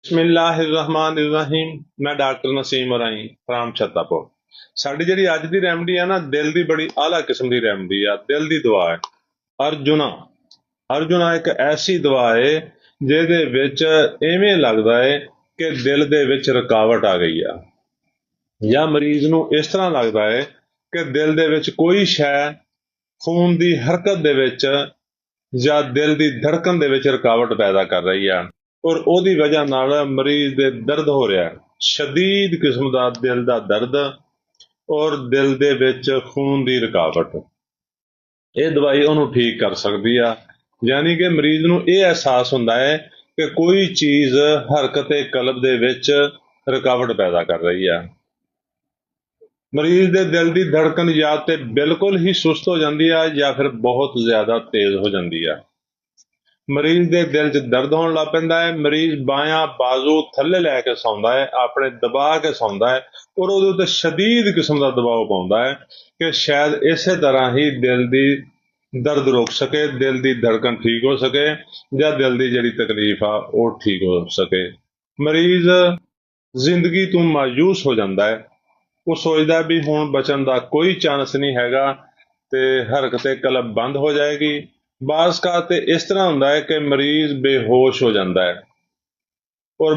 बिस्मिल्लाहिर्रहमानिर्रहीम। मैं डॉक्टर नसीम राई फ्राम छत्तापुर। साडी जिहड़ी अज दी रैमडी है ना, दिल दी बड़ी आला किस्म दी रैमडी आ। दिल दी दुआ है अर्जुना। अर्जुना एक ऐसी दुआ है जिहदे विच इवें लगदा है कि दिल दे विच रुकावट आ गई आ, या मरीज नूं इस तरह लगदा है कि दिल दे विच कोई शै खून दी हरकत दे विच ਜਾਂ ਦਿਲ ਦੀ ਧੜਕਣ ਦੇ ਵਿੱਚ ਰੁਕਾਵਟ ਪੈਦਾ ਕਰ ਰਹੀ ਆ, ਔਰ ਉਹਦੀ ਵਜ੍ਹਾ ਨਾਲ ਮਰੀਜ਼ ਦੇ ਦਰਦ ਹੋ ਰਿਹਾ, ਸ਼ਦੀਦ ਕਿਸਮ ਦਾ ਦਿਲ ਦਾ ਦਰਦ ਔਰ ਦਿਲ ਦੇ ਵਿੱਚ ਖੂਨ ਦੀ ਰੁਕਾਵਟ। ਇਹ ਦਵਾਈ ਉਹਨੂੰ ਠੀਕ ਕਰ ਸਕਦੀ ਆ। ਯਾਨੀ ਕਿ ਮਰੀਜ਼ ਨੂੰ ਇਹ ਅਹਿਸਾਸ ਹੁੰਦਾ ਹੈ ਕਿ ਕੋਈ ਚੀਜ਼ ਹਰਕਤ ਕਲਬ ਦੇ ਵਿੱਚ ਰੁਕਾਵਟ ਪੈਦਾ ਕਰ ਰਹੀ ਆ। ਮਰੀਜ਼ ਦੇ ਦਿਲ ਦੀ ਧੜਕਣ ਜਾਂ ਤੇ ਬਿਲਕੁਲ ਹੀ ਸੁਸਤ ਹੋ ਜਾਂਦੀ ਆ ਜਾਂ ਫਿਰ ਬਹੁਤ ਜ਼ਿਆਦਾ ਤੇਜ਼ ਹੋ ਜਾਂਦੀ ਆ। ਮਰੀਜ਼ ਦੇ ਦਿਲ 'ਚ ਦਰਦ ਹੋਣ ਲੱਗ ਪੈਂਦਾ ਹੈ। ਮਰੀਜ਼ ਬਾਹਾਂ ਬਾਜ਼ੂ ਥੱਲੇ ਲੈ ਕੇ ਸੌਂਦਾ ਹੈ, ਆਪਣੇ ਦਬਾ ਕੇ ਸੌਂਦਾ ਹੈ, ਔਰ ਉਹਦੇ ਉੱਤੇ ਸ਼ਦੀਦ ਕਿਸਮ ਦਾ ਦਬਾਅ ਪਾਉਂਦਾ ਹੈ ਕਿ ਸ਼ਾਇਦ ਇਸੇ ਤਰ੍ਹਾਂ ਹੀ ਦਿਲ ਦੀ ਦਰਦ ਰੁਕ ਸਕੇ, ਦਿਲ ਦੀ ਧੜਕਣ ਠੀਕ ਹੋ ਸਕੇ, ਜਾਂ ਦਿਲ ਦੀ ਜਿਹੜੀ ਤਕਲੀਫ ਆ ਉਹ ਠੀਕ ਹੋ ਸਕੇ। ਮਰੀਜ਼ ਜ਼ਿੰਦਗੀ ਤੋਂ ਮਾਯੂਸ ਹੋ ਜਾਂਦਾ ਹੈ। ਉਹ ਸੋਚਦਾ ਵੀ ਹੁਣ ਬਚਣ ਦਾ ਕੋਈ ਚਾਂਸ ਨਹੀਂ ਹੈਗਾ ਤੇ ਹਰਕਤ ਕਲਬ ਬੰਦ ਹੋ ਜਾਏਗੀ। ਬਾਜ਼ ਤੇ ਇਸ ਤਰ੍ਹਾਂ ਹੁੰਦਾ ਹੈ ਕਿ ਮਰੀਜ਼ ਬੇਹੋਸ਼ ਹੋ ਜਾਂਦਾ ਹੈ, ਔਰ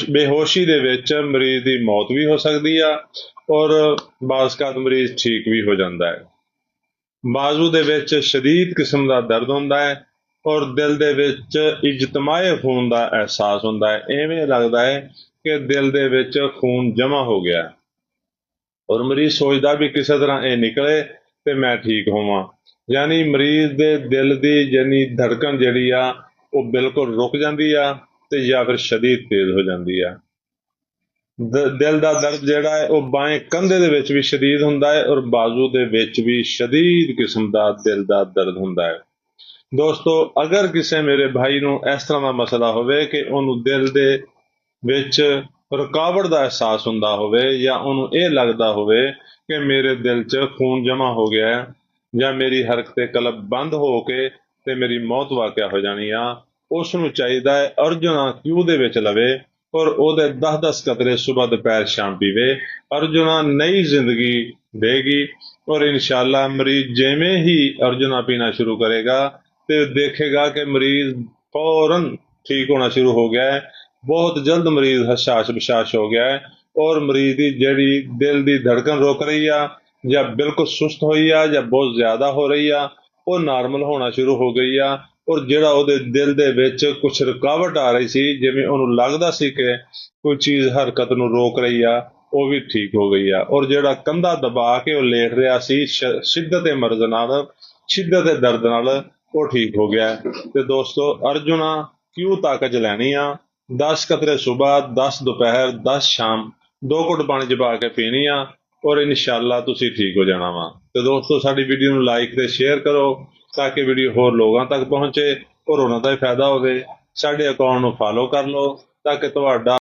ਬੇਹੋਸ਼ੀ ਦੇ ਵਿੱਚ ਮਰੀਜ਼ ਦੀ ਮੌਤ ਵੀ ਹੋ ਸਕਦੀ ਆ, ਔਰ ਬਾਜ਼ ਮਰੀਜ਼ ਠੀਕ ਵੀ ਹੋ ਜਾਂਦਾ ਹੈ। ਬਾਜ਼ੂ ਦੇ ਵਿੱਚ ਸ਼ਦੀਦ ਕਿਸਮ ਦਾ ਦਰਦ ਹੁੰਦਾ ਹੈ, ਔਰ ਦਿਲ ਦੇ ਵਿੱਚ ਇਜਤਮਾਏ ਖੂਨ ਦਾ ਅਹਿਸਾਸ ਹੁੰਦਾ ਹੈ। ਇਵੇਂ ਲੱਗਦਾ ਹੈ ਕਿ ਦਿਲ ਦੇ ਵਿੱਚ ਖੂਨ ਜਮ੍ਹਾਂ ਹੋ ਗਿਆ, ਔਰ ਮਰੀਜ਼ ਸੋਚਦਾ ਵੀ ਕਿਸੇ ਤਰ੍ਹਾਂ ਇਹ ਨਿਕਲੇ ਤੇ ਮੈਂ ਠੀਕ ਹੋਵਾਂ। ਯਾਨੀ ਮਰੀਜ਼ ਦੇ ਦਿਲ ਦੀ ਯਾਨੀ ਧੜਕਣ ਜਿਹੜੀ ਆ ਉਹ ਬਿਲਕੁਲ ਰੁਕ ਜਾਂਦੀ ਆ ਤੇ ਜਾਂ ਫਿਰ ਸ਼ਦੀਦ ਤੇਜ਼ ਹੋ ਜਾਂਦੀ ਆ। ਦਿਲ ਦਾ ਦਰਦ ਜਿਹੜਾ ਹੈ ਉਹ ਬਾਏਂ ਕੰਧੇ ਦੇ ਵਿੱਚ ਵੀ ਸ਼ਦੀਦ ਹੁੰਦਾ ਹੈ, ਔਰ ਬਾਜ਼ੂ ਦੇ ਵਿੱਚ ਵੀ ਸ਼ਦੀਦ ਕਿਸਮ ਦਾ ਦਿਲ ਦਾ ਦਰਦ ਹੁੰਦਾ ਹੈ। ਦੋਸਤੋ, ਅਗਰ ਕਿਸੇ ਮੇਰੇ ਭਾਈ ਨੂੰ ਇਸ ਤਰ੍ਹਾਂ ਦਾ ਮਸਲਾ ਹੋਵੇ ਕਿ ਉਹਨੂੰ ਦਿਲ ਦੇ ਵਿੱਚ ਰੁਕਾਵਟ ਦਾ ਅਹਿਸਾਸ ਹੁੰਦਾ ਹੋਵੇ, ਜਾਂ ਉਹਨੂੰ ਇਹ ਲੱਗਦਾ ਹੋਵੇ ਕਿ ਮੇਰੇ ਦਿਲ 'ਚ ਖੂਨ ਜਮ੍ਹਾਂ ਹੋ ਗਿਆ ਹੈ, ਜਾਂ ਮੇਰੀ ਹਰਕਤ ਕਲਬ ਬੰਦ ਹੋ ਕੇ ਤੇ ਮੇਰੀ ਮੌਤ ਵਾਕਿਆ ਹੋ ਜਾਣੀ ਆ, ਉਸ ਨੂੰ ਚਾਹੀਦਾ ਹੈ ਅਰਜੁਨਾ ਕਿਊ ਦੇ ਵਿੱਚ ਲਵੇ, ਔਰ ਉਹਦੇ 10-10 ਕਤਰੇ ਸੁਬਹ ਦੁਪਹਿਰ ਸ਼ਾਮ ਪੀਵੇ। ਅਰਜੁਨਾ ਨਈ ਜ਼ਿੰਦਗੀ ਦੇਗੀ, ਔਰ ਇਨਸ਼ਾਅੱਲਾ ਮਰੀਜ਼ ਜਿਵੇਂ ਹੀ ਅਰਜੁਨਾ ਪੀਣਾ ਸ਼ੁਰੂ ਕਰੇਗਾ ਤੇ ਦੇਖੇਗਾ ਕਿ ਮਰੀਜ਼ ਫੌਰਨ ਠੀਕ ਹੋਣਾ ਸ਼ੁਰੂ ਹੋ ਗਿਆ ਹੈ। ਬਹੁਤ ਜਲਦ ਮਰੀਜ਼ ਹਸ਼ਾਸ਼ ਬਸ਼ਾਸ਼ ਹੋ ਗਿਆ ਹੈ, ਔਰ ਮਰੀਜ਼ ਦੀ ਜਿਹੜੀ ਦਿਲ ਦੀ ਧੜਕਣ ਰੁਕ ਰਹੀ ਆ, ਜਾਂ ਬਿਲਕੁਲ ਸੁਸਤ ਹੋਈ ਆ, ਜਾਂ ਬਹੁਤ ਜ਼ਿਆਦਾ ਹੋ ਰਹੀ ਆ, ਉਹ ਨਾਰਮਲ ਹੋਣਾ ਸ਼ੁਰੂ ਹੋ ਗਈ ਆ। ਔਰ ਜਿਹੜਾ ਉਹਦੇ ਦਿਲ ਦੇ ਵਿੱਚ ਕੁਝ ਰੁਕਾਵਟ ਆ ਰਹੀ ਸੀ, ਜਿਵੇਂ ਉਹਨੂੰ ਲੱਗਦਾ ਸੀ ਕਿ ਕੋਈ ਚੀਜ਼ ਹਰਕਤ ਨੂੰ ਰੋਕ ਰਹੀ ਆ, ਉਹ ਵੀ ਠੀਕ ਹੋ ਗਈ ਆ। ਔਰ ਜਿਹੜਾ ਕੰਧਾ ਦਬਾ ਕੇ ਉਹ ਲੇਟ ਰਿਹਾ ਸੀ ਸ਼ਿੱਦਤ ਮਰਜ਼ ਨਾਲ, ਸ਼ਿੱਦਤ ਦਰਦ ਨਾਲ, ਉਹ ਠੀਕ ਹੋ ਗਿਆ। ਤੇ ਦੋਸਤੋ, ਅਰਜੁਨਾ ਕਿਉਂ ਤਾਕਤ ਲੈਣੀ ਆ, 10 ਕਤਰੇ ਸੁਬਹ, 10 ਦੁਪਹਿਰ, 10 ਸ਼ਾਮ, 2 ਘੁੱਟ ਪਾਣੀ 'ਚ ਪਾ ਕੇ ਪੀਣੀ ਆ, ਔਰ ਇਨਸ਼ਾਅੱਲਾ ਤੁਸੀਂ ਠੀਕ ਹੋ ਜਾਣਾ ਵਾ। ਤੇ ਦੋਸਤੋ, ਸਾਡੀ ਵੀਡੀਓ ਨੂੰ ਲਾਈਕ ਤੇ ਸ਼ੇਅਰ ਕਰੋ ਤਾਂ ਕਿ ਵੀਡੀਓ ਹੋਰ ਲੋਕਾਂ ਤੱਕ ਪਹੁੰਚੇ ਔਰ ਉਹਨਾਂ ਦਾ ਹੀ ਫਾਇਦਾ ਹੋਵੇ। ਸਾਡੇ ਅਕਾਊਂਟ ਨੂੰ ਫਾਲੋ ਕਰ ਲਓ ਤਾਂ ਕਿ ਤੁਹਾਡਾ